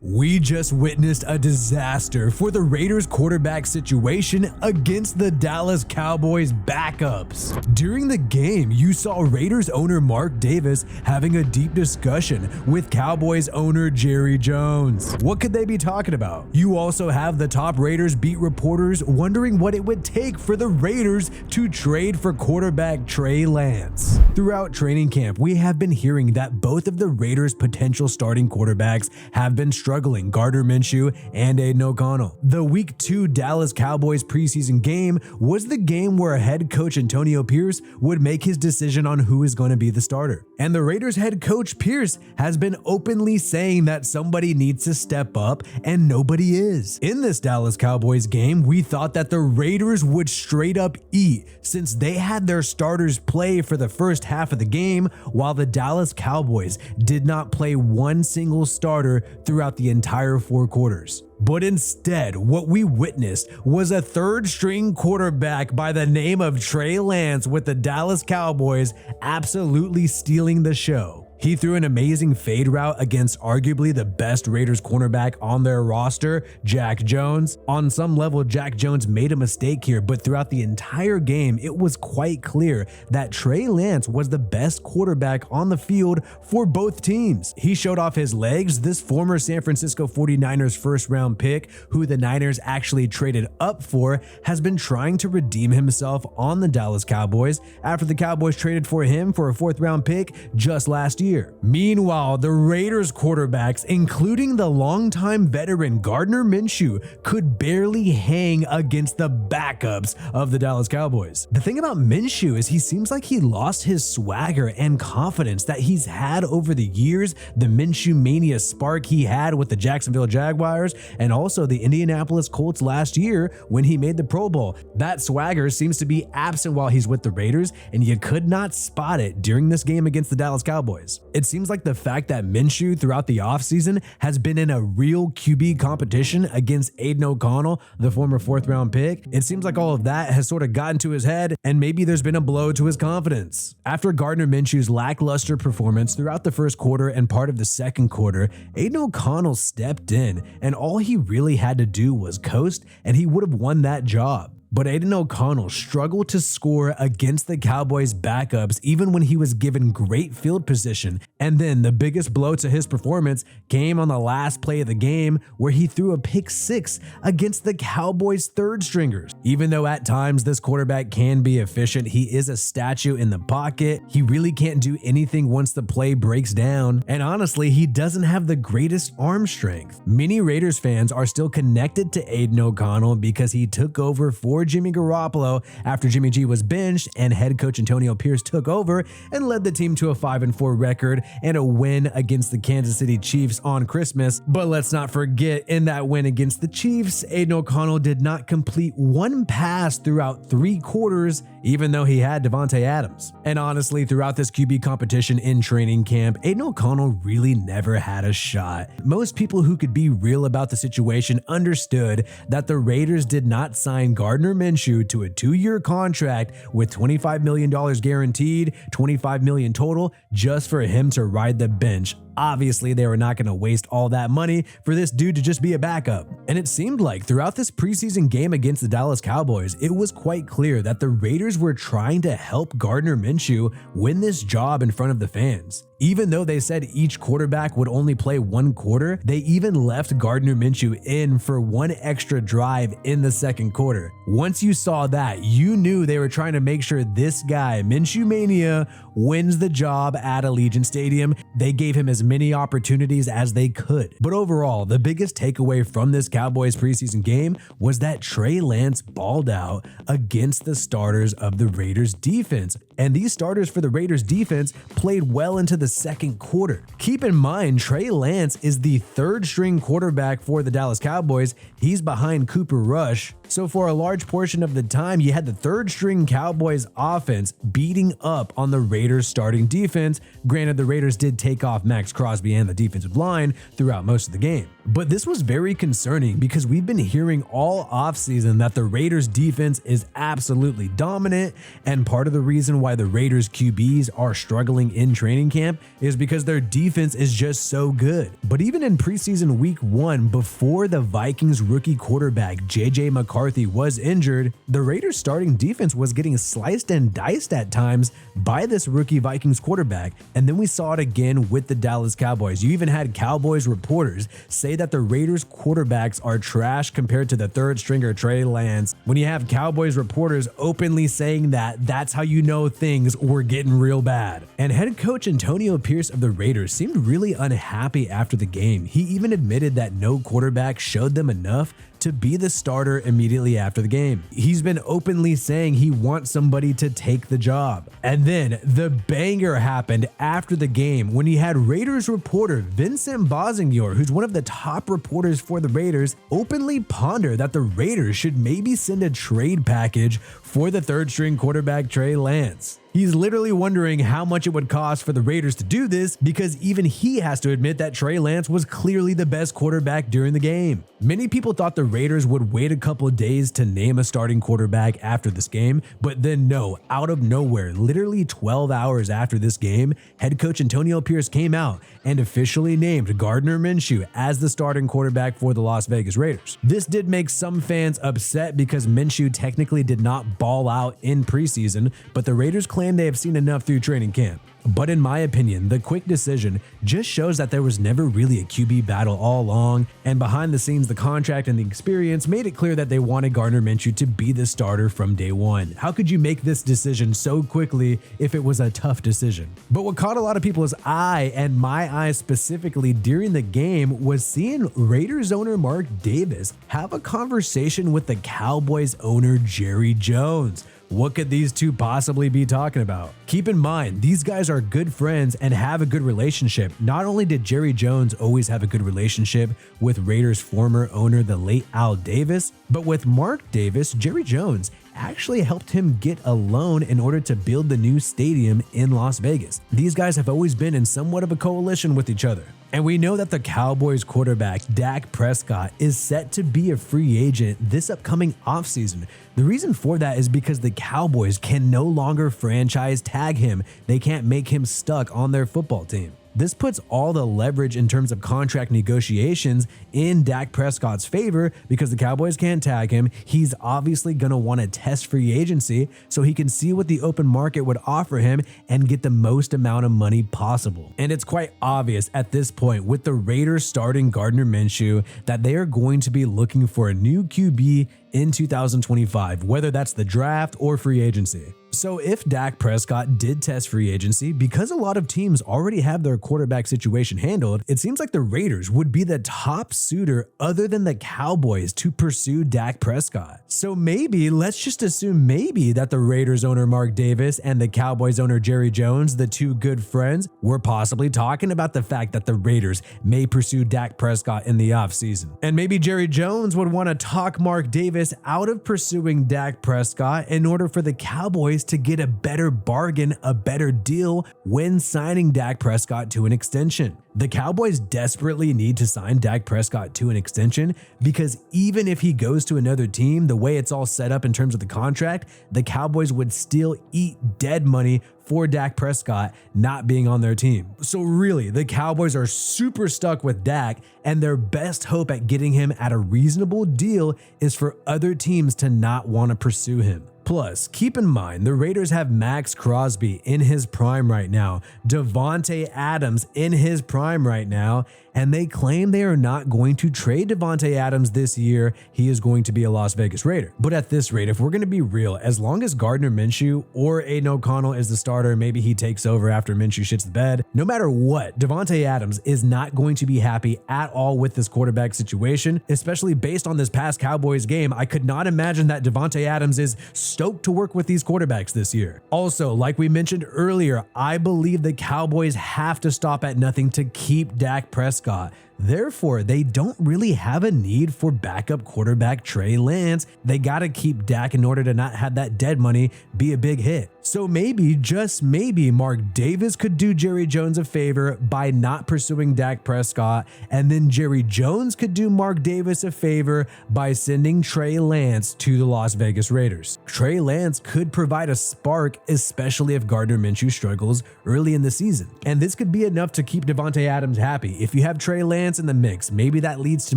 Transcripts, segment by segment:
We just witnessed a disaster for the Raiders quarterback situation against the Dallas Cowboys backups. During the game, you saw Raiders owner Mark Davis having a deep discussion with Cowboys owner Jerry Jones. What could they be talking about? You also have the top Raiders beat reporters wondering what it would take for the Raiders to trade for quarterback Trey Lance. Throughout training camp, we have been hearing that both of the Raiders' potential starting quarterbacks have been struggling, Gardner Minshew and Aiden O'Connell. The Week 2 Dallas Cowboys preseason game was the game where head coach Antonio Pierce would make his decision on who is going to be the starter. And the Raiders head coach Pierce has been openly saying that somebody needs to step up, and nobody is. In this Dallas Cowboys game, we thought that the Raiders would straight up eat since they had their starters play for the first half of the game, while the Dallas Cowboys did not play one single starter throughout the entire 4 quarters. But instead, what we witnessed was a third-string quarterback by the name of Trey Lance with the Dallas Cowboys absolutely stealing the show. He threw an amazing fade route against arguably the best Raiders cornerback on their roster, Jack Jones. On some level, Jack Jones made a mistake here, but throughout the entire game, it was quite clear that Trey Lance was the best quarterback on the field for both teams. He showed off his legs. This former San Francisco 49ers first-round pick, who the Niners actually traded up for, has been trying to redeem himself on the Dallas Cowboys after the Cowboys traded for him for a 4th-round pick just last year. Meanwhile, the Raiders quarterbacks, including the longtime veteran Gardner Minshew, could barely hang against the backups of the Dallas Cowboys. The thing about Minshew is he seems like he lost his swagger and confidence that he's had over the years, the Minshew mania spark he had with the Jacksonville Jaguars and also the Indianapolis Colts last year when he made the Pro Bowl. That swagger seems to be absent while he's with the Raiders, and you could not spot it during this game against the Dallas Cowboys. It seems like the fact that Minshew throughout the offseason has been in a real QB competition against Aiden O'Connell, the former 4th-round pick, it seems like all of that has sort of gotten to his head, and maybe there's been a blow to his confidence. After Gardner Minshew's lackluster performance throughout the first quarter and part of the second quarter, Aiden O'Connell stepped in, and all he really had to do was coast, and he would have won that job. But Aiden O'Connell struggled to score against the Cowboys backups even when he was given great field position. And then the biggest blow to his performance came on the last play of the game where he threw a pick 6 against the Cowboys' 3rd stringers. Even though at times this quarterback can be efficient, he is a statue in the pocket. He really can't do anything once the play breaks down. And honestly, he doesn't have the greatest arm strength. Many Raiders fans are still connected to Aiden O'Connell because he took over for Jimmy Garoppolo after Jimmy G was benched and head coach Antonio Pierce took over and led the team to a 5-4 record and a win against the Kansas City Chiefs on Christmas. But let's not forget, in that win against the Chiefs, Aiden O'Connell did not complete one pass throughout 3 quarters, even though he had Devontae Adams. And honestly, throughout this QB competition in training camp, Aiden O'Connell really never had a shot. Most people who could be real about the situation understood that the Raiders did not sign Gardner Minshew to a 2-year contract with $25 million guaranteed, $25 million total, just for him to ride the bench. Obviously, they were not going to waste all that money for this dude to just be a backup. And it seemed like throughout this preseason game against the Dallas Cowboys, it was quite clear that the Raiders were trying to help Gardner Minshew win this job in front of the fans. Even though they said each quarterback would only play 1 quarter, they even left Gardner Minshew in for 1 extra drive in the 2nd quarter. Once you saw that, you knew they were trying to make sure this guy, Minshew Mania, wins the job at Allegiant Stadium. They gave him as many opportunities as they could. But overall, the biggest takeaway from this Cowboys preseason game was that Trey Lance balled out against the starters of the Raiders defense. And these starters for the Raiders defense played well into the 2nd quarter. Keep in mind, Trey Lance is the 3rd-string quarterback for the Dallas Cowboys. He's behind Cooper Rush. So for a large portion of the time, you had the 3rd-string Cowboys offense beating up on the Raiders starting defense. Granted, the Raiders did take off Max Crosby and the defensive line throughout most of the game. But this was very concerning because we've been hearing all offseason that the Raiders defense is absolutely dominant, and part of the reason why the Raiders QBs are struggling in training camp is because their defense is just so good. But even in preseason week 1, before the Vikings rookie quarterback JJ McCarthy was injured, the Raiders starting defense was getting sliced and diced at times by this rookie Vikings quarterback, and then we saw it again with the Dallas Cowboys. You even had Cowboys reporters say that the Raiders quarterbacks are trash compared to the third stringer Trey Lance. When you have Cowboys reporters openly saying that, that's how you know things were getting real bad. And head coach Antonio Pierce of the Raiders seemed really unhappy after the game. He even admitted that no quarterback showed them enough to be the starter immediately after the game. He's been openly saying he wants somebody to take the job. And then the banger happened after the game when he had Raiders reporter Vincent Bosingor, who's one of the top reporters for the Raiders, openly ponder that the Raiders should maybe send a trade package for the third string quarterback Trey Lance. He's literally wondering how much it would cost for the Raiders to do this because even he has to admit that Trey Lance was clearly the best quarterback during the game. Many people thought the Raiders would wait a couple of days to name a starting quarterback after this game, but then no, out of nowhere, literally 12 hours after this game, head coach Antonio Pierce came out and officially named Gardner Minshew as the starting quarterback for the Las Vegas Raiders. This did make some fans upset because Minshew technically did not ball out in preseason, but the Raiders claim they have seen enough through training camp. But in my opinion, the quick decision just shows that there was never really a QB battle all along, and behind the scenes, the contract and the experience made it clear that they wanted Gardner Minshew to be the starter from day one. How could you make this decision so quickly if it was a tough decision? But what caught a lot of people's eye, and my eye specifically during the game, was seeing Raiders owner Mark Davis have a conversation with the Cowboys owner Jerry Jones. What could these two possibly be talking about? Keep in mind, these guys are good friends and have a good relationship. Not only did Jerry Jones always have a good relationship with Raiders former owner, the late Al Davis, but with Mark Davis, Jerry Jones actually helped him get a loan in order to build the new stadium in Las Vegas. These guys have always been in somewhat of a coalition with each other. And we know that the Cowboys quarterback Dak Prescott is set to be a free agent this upcoming offseason. The reason for that is because the Cowboys can no longer franchise tag him. They can't make him stuck on their football team. This puts all the leverage in terms of contract negotiations in Dak Prescott's favor because the Cowboys can't tag him. He's obviously going to want to test free agency so he can see what the open market would offer him and get the most amount of money possible. And it's quite obvious at this point with the Raiders starting Gardner Minshew that they are going to be looking for a new QB in 2025, whether that's the draft or free agency. So if Dak Prescott did test free agency, because a lot of teams already have their quarterback situation handled, it seems like the Raiders would be the top suitor other than the Cowboys to pursue Dak Prescott. So maybe, let's just assume maybe that the Raiders owner Mark Davis and the Cowboys owner Jerry Jones, the two good friends, were possibly talking about the fact that the Raiders may pursue Dak Prescott in the offseason. And maybe Jerry Jones would want to talk Mark Davis out of pursuing Dak Prescott in order for the Cowboys to get a better bargain, a better deal when signing Dak Prescott to an extension. The Cowboys desperately need to sign Dak Prescott to an extension because even if he goes to another team, the way it's all set up in terms of the contract, the Cowboys would still eat dead money for Dak Prescott not being on their team. So really, the Cowboys are super stuck with Dak, and their best hope at getting him at a reasonable deal is for other teams to not want to pursue him. Plus, keep in mind, the Raiders have Max Crosby in his prime right now, Davante Adams in his prime right now, and they claim they are not going to trade Davante Adams this year. He is going to be a Las Vegas Raider. But at this rate, if we're going to be real, as long as Gardner Minshew or Aiden O'Connell is the starter, maybe he takes over after Minshew shits the bed, no matter what, Davante Adams is not going to be happy at all with this quarterback situation, especially based on this past Cowboys game. I could not imagine that Davante Adams is stoked to work with these quarterbacks this year. Also, like we mentioned earlier, I believe the Cowboys have to stop at nothing to keep Dak Prescott. Therefore, they don't really have a need for backup quarterback Trey Lance. They gotta keep Dak in order to not have that dead money be a big hit. So maybe, just maybe, Mark Davis could do Jerry Jones a favor by not pursuing Dak Prescott, and then Jerry Jones could do Mark Davis a favor by sending Trey Lance to the Las Vegas Raiders. Trey Lance could provide a spark, especially if Gardner Minshew struggles early in the season. And this could be enough to keep Davante Adams happy. If you have Trey Lance in the mix, maybe that leads to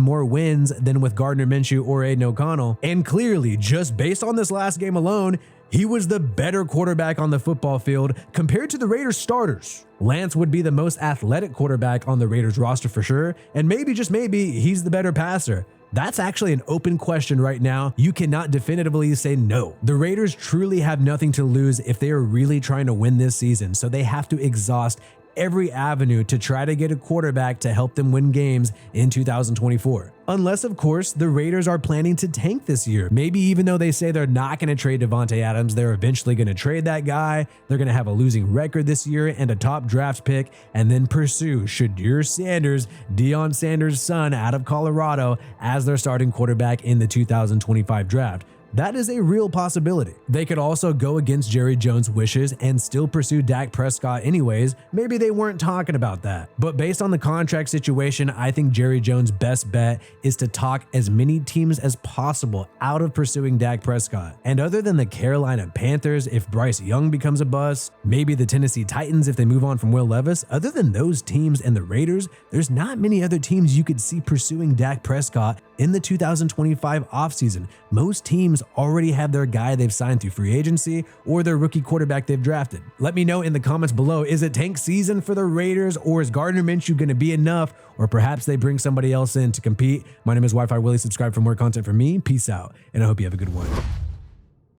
more wins than with Gardner Minshew or Aiden O'Connell. And clearly, just based on this last game alone, he was the better quarterback on the football field compared to the Raiders starters. Lance would be the most athletic quarterback on the Raiders roster for sure, and maybe, just maybe, he's the better passer. That's actually an open question right now. You cannot definitively say no. The Raiders truly have nothing to lose if they are really trying to win this season, so they have to exhaust every avenue to try to get a quarterback to help them win games in 2024. Unless, of course, the Raiders are planning to tank this year. Maybe even though they say they're not going to trade Davante Adams, they're eventually going to trade that guy. They're going to have a losing record this year and a top draft pick, and then pursue Shadur Sanders, Deion Sanders' son out of Colorado, as their starting quarterback in the 2025 draft. That is a real possibility. They could also go against Jerry Jones' wishes and still pursue Dak Prescott anyways. Maybe they weren't talking about that. But based on the contract situation, I think Jerry Jones' best bet is to talk as many teams as possible out of pursuing Dak Prescott. And other than the Carolina Panthers, if Bryce Young becomes a bust, maybe the Tennessee Titans if they move on from Will Levis, other than those teams and the Raiders, there's not many other teams you could see pursuing Dak Prescott in the 2025 offseason. Most teams already have their guy they've signed through free agency or their rookie quarterback they've drafted. Let me know in the comments below, is it tank season for the Raiders, or is Gardner Minshew going to be enough, or perhaps they bring somebody else in to compete? My name is Wi-Fi Willie. Subscribe for more content from me. Peace out, and I hope you have a good one.